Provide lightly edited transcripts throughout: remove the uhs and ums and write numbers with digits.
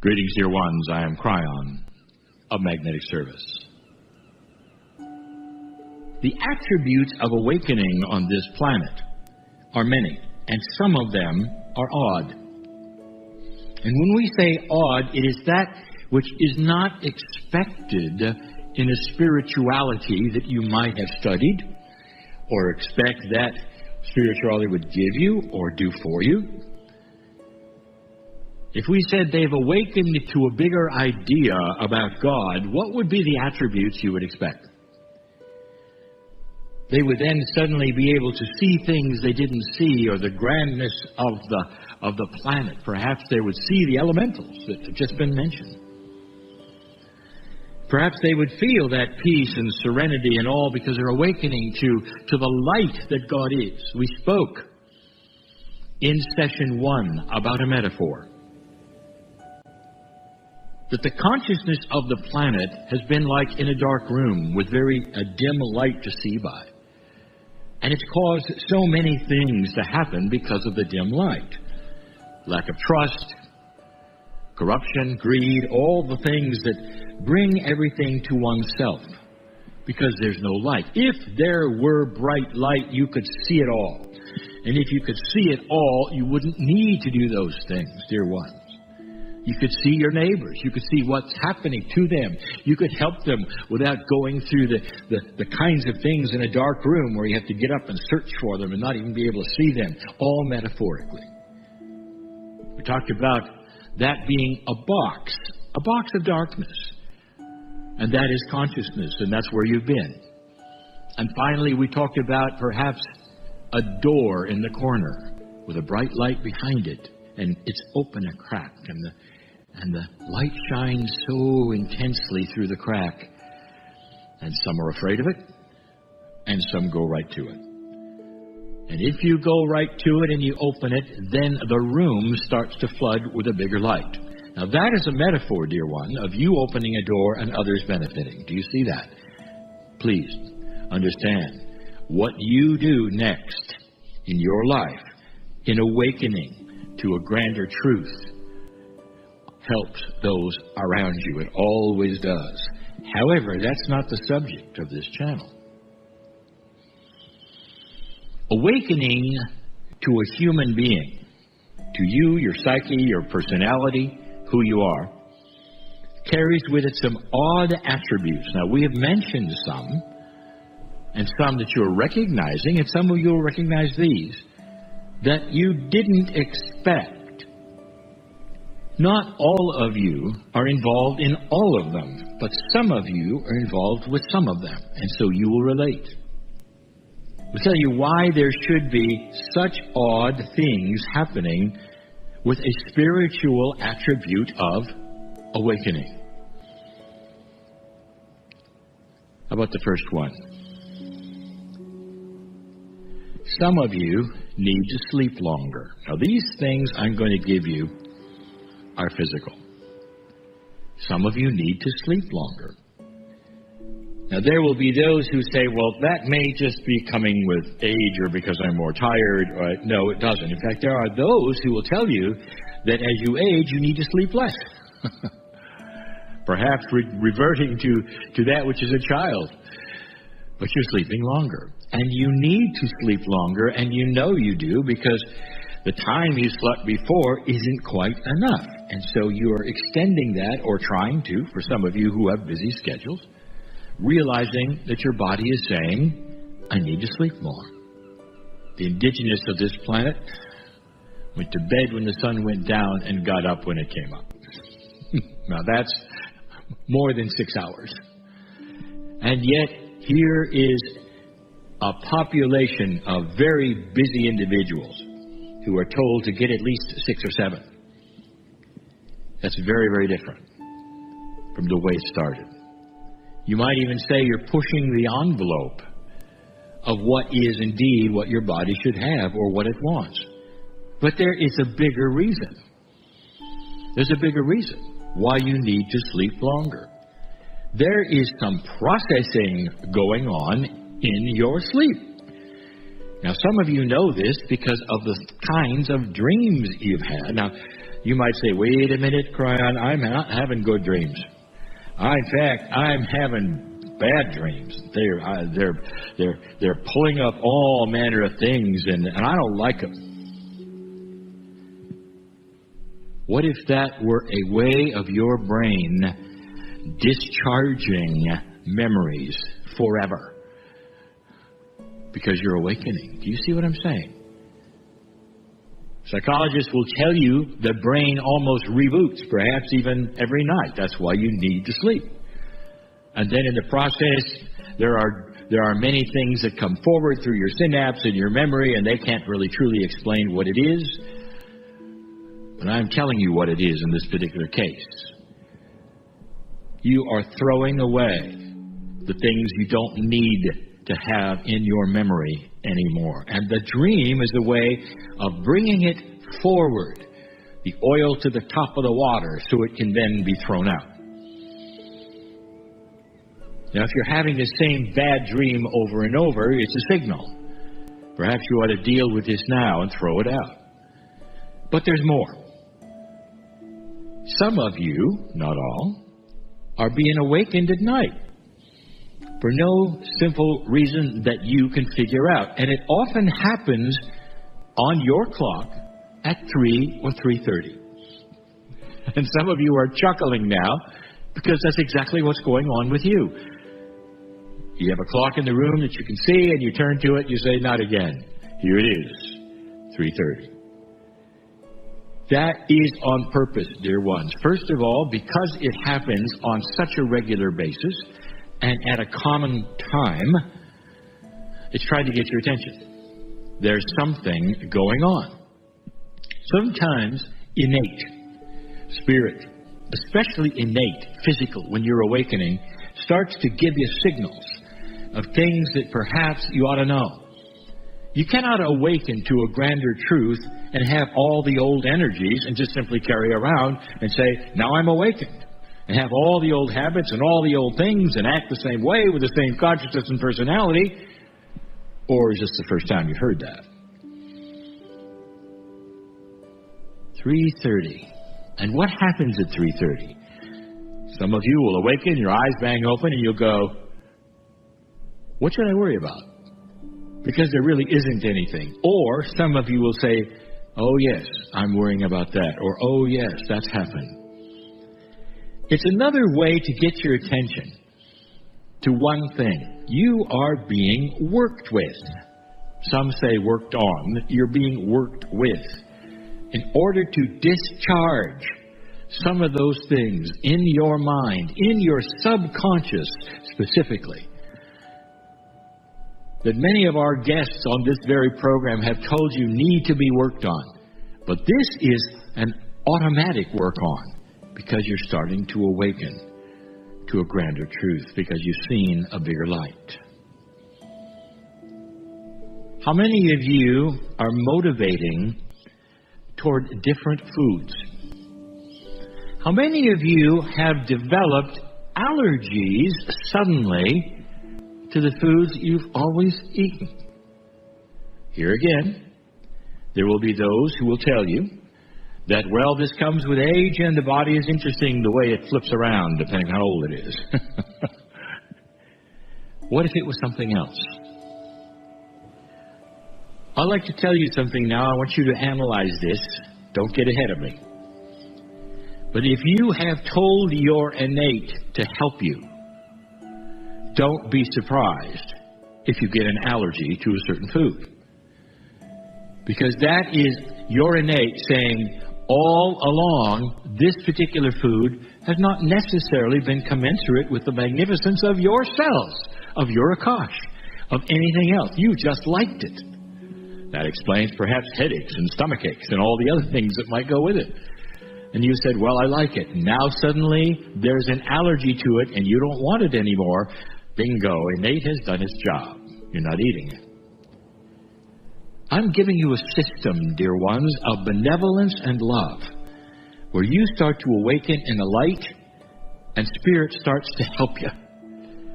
Greetings, dear ones. I am Kryon of Magnetic Service. The attributes of awakening on this planet are many, and some of them are odd. And when we say odd, it is that which is not expected in a spirituality that you might have studied or expect that spirituality would give you or do for you. If we said they've awakened to a bigger idea about God, what would be the attributes you would expect? They would then suddenly be able to see things they didn't see, or the grandness of the planet. Perhaps they would see the elementals that have just been mentioned. Perhaps they would feel that peace and serenity and all because they're awakening to the light that God is. We spoke in session 1 about a metaphor. That the consciousness of the planet has been like in a dark room with a dim light to see by. And it's caused so many things to happen because of the dim light. Lack of trust, corruption, greed, all the things that bring everything to oneself because there's no light. If there were bright light, you could see it all. And if you could see it all, you wouldn't need to do those things, dear ones. You could see your neighbors. You could see what's happening to them. You could help them without going through the kinds of things in a dark room where you have to get up and search for them and not even be able to see them, all metaphorically. We talked about that being a box of darkness. And that is consciousness, and that's where you've been. And finally, we talked about perhaps a door in the corner with a bright light behind it, and it's open a crack, and the light shines so intensely through the crack. And some are afraid of it, and some go right to it. And if you go right to it and you open it, then the room starts to flood with a bigger light. Now that is a metaphor, dear one, of you opening a door and others benefiting. Do you see that? Please understand what you do next in your life in awakening to a grander truth helps those around you. It always does. However, that's not the subject of this channel. Awakening to a human being, to you, your psyche, your personality, who you are, carries with it some odd attributes. Now, we have mentioned some, and some that you're recognizing, and some of you will recognize these, that you didn't expect. Not all of you are involved in all of them, but some of you are involved with some of them, and so you will relate. We'll tell you why there should be such odd things happening with a spiritual attribute of awakening. How about the first one? Some of you need to sleep longer. Now, these things I'm going to give you are physical. Some of you need to sleep longer. Now, there will be those who say, well, that may just be coming with age or because I'm more tired. No, it doesn't. In fact, there are those who will tell you that as you age, you need to sleep less. Perhaps reverting to that which is a child. But you're sleeping longer. And you need to sleep longer, and you know you do, because the time you slept before isn't quite enough. And so you're extending that, or trying to, for some of you who have busy schedules, realizing that your body is saying, I need to sleep more. The indigenous of this planet went to bed when the sun went down and got up when it came up. Now that's more than 6 hours. And yet, here is a population of very busy individuals who are told to get at least 6 or 7. That's very, very different from the way it started. You might even say you're pushing the envelope of what is indeed what your body should have or what it wants. But there is a bigger reason. There's a bigger reason why you need to sleep longer. There is some processing going on in your sleep. Now, some of you know this because of the kinds of dreams you've had. Now, You might say, wait a minute, Kryon, I'm not having good dreams. In fact, I'm having bad dreams. They're pulling up all manner of things, and I don't like them. What if that were a way of your brain discharging memories forever? Because you're awakening. Do you see what I'm saying? Psychologists will tell you the brain almost reboots, perhaps even every night. That's why you need to sleep. And then in the process, there are many things that come forward through your synapse and your memory, and they can't really truly explain what it is. But I'm telling you what it is in this particular case. You are throwing away the things you don't need to have in your memory anymore. And the dream is a way of bringing it forward, the oil to the top of the water, so it can then be thrown out. Now, if you're having the same bad dream over and over, it's a signal. Perhaps you ought to deal with this now and throw it out. But there's more. Some of you, not all, are being awakened at night for no simple reason that you can figure out. And it often happens on your clock at 3 or 3:30. And some of you are chuckling now because that's exactly what's going on with you. You have a clock in the room that you can see, and you turn to it and you say, not again. Here it is, 3:30. That is on purpose, dear ones. First of all, because it happens on such a regular basis and at a common time, it's trying to get your attention. There's something going on. Sometimes innate, spirit, especially innate, physical, when you're awakening, starts to give you signals of things that perhaps you ought to know. You cannot awaken to a grander truth and have all the old energies and just simply carry around and say, now I'm awakened, and have all the old habits and all the old things and act the same way with the same consciousness and personality. Or is this the first time you've heard that? 3:30. And what happens at 3:30? Some of you will awaken, your eyes bang open, and you'll go, what should I worry about? Because there really isn't anything. Or some of you will say, oh yes, I'm worrying about that. Or, oh yes, that's happened. It's another way to get your attention to one thing. You are being worked with. Some say worked on. You're being worked with in order to discharge some of those things in your mind, in your subconscious specifically, that many of our guests on this very program have told you need to be worked on. But this is an automatic work on, because you're starting to awaken to a grander truth, because you've seen a bigger light. How many of you are motivating toward different foods? How many of you have developed allergies suddenly to the foods you've always eaten? Here again, there will be those who will tell you that, well, this comes with age and the body is interesting the way it flips around depending how old it is. What if it was something else? I'd like to tell you something now. I want you to analyze this. Don't get ahead of me. But if you have told your innate to help you, don't be surprised if you get an allergy to a certain food. Because that is your innate saying, all along, this particular food has not necessarily been commensurate with the magnificence of your cells, of your Akash, of anything else. You just liked it. That explains perhaps headaches and stomach aches and all the other things that might go with it. And you said, well, I like it. Now suddenly there's an allergy to it and you don't want it anymore. Bingo, innate has done its job. You're not eating it. I'm giving you a system, dear ones, of benevolence and love, where you start to awaken in the light, and Spirit starts to help you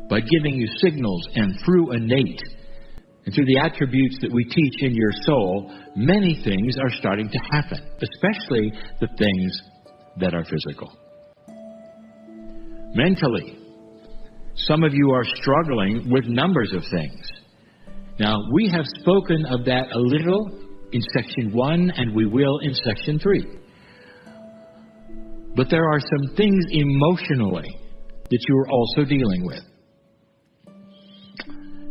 by giving you signals, and through innate, And through the attributes that we teach in your soul, many things are starting to happen, especially the things that are physical. Mentally, some of you are struggling with numbers of things. Now, we have spoken of that a little in section 1, and we will in section 3. But there are some things emotionally that you are also dealing with.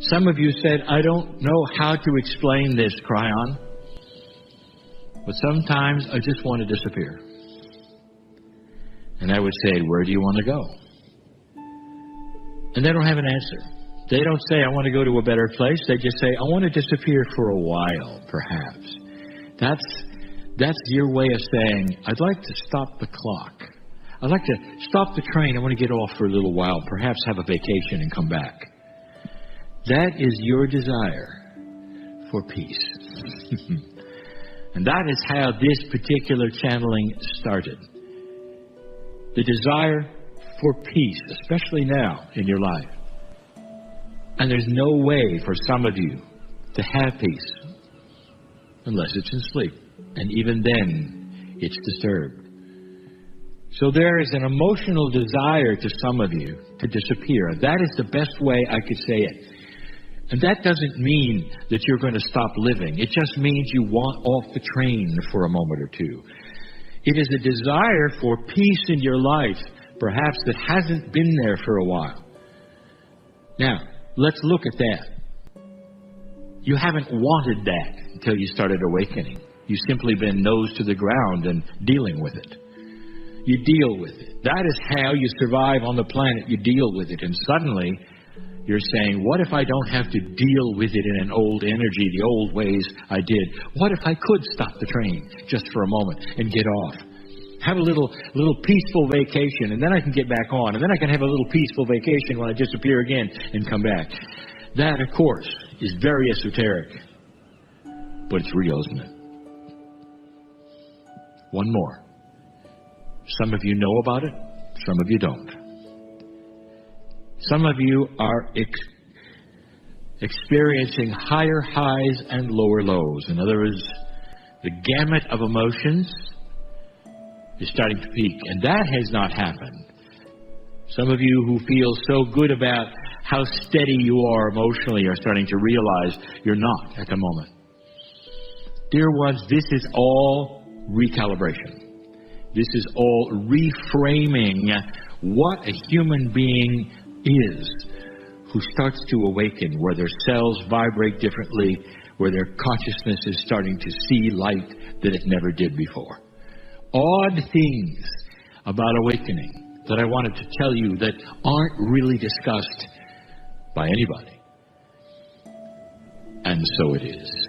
Some of you said, I don't know how to explain this, Kryon, but sometimes I just want to disappear. And I would say, where do you want to go? And they don't have an answer. They don't say, I want to go to a better place. They just say, I want to disappear for a while, perhaps. That's your way of saying, I'd like to stop the clock. I'd like to stop the train. I want to get off for a little while, perhaps have a vacation and come back. That is your desire for peace. And that is how this particular channeling started. The desire for peace, especially now in your life. And there's no way for some of you to have peace unless it's in sleep. And even then, it's disturbed. So there is an emotional desire to some of you to disappear. That is the best way I could say it. And that doesn't mean that you're going to stop living. It just means you want off the train for a moment or two. It is a desire for peace in your life, perhaps that hasn't been there for a while. Now, let's look at that. You haven't wanted that until you started awakening. You've simply been nose to the ground and dealing with it. You deal with it. That is how you survive on the planet. You deal with it. And suddenly, you're saying, what if I don't have to deal with it in an old energy, the old ways I did? What if I could stop the train just for a moment and get off? Have a little peaceful vacation, and then I can get back on. And then I can have a little peaceful vacation when I disappear again and come back. That, of course, is very esoteric. But it's real, isn't it? One more. Some of you know about it. Some of you don't. Some of you are experiencing higher highs and lower lows. In other words, the gamut of emotions is starting to peak. And that has not happened. Some of you who feel so good about how steady you are emotionally are starting to realize you're not at the moment. Dear ones, this is all recalibration. This is all reframing what a human being is who starts to awaken, where their cells vibrate differently, where their consciousness is starting to see light that it never did before. Odd things about awakening that I wanted to tell you that aren't really discussed by anybody. And so it is.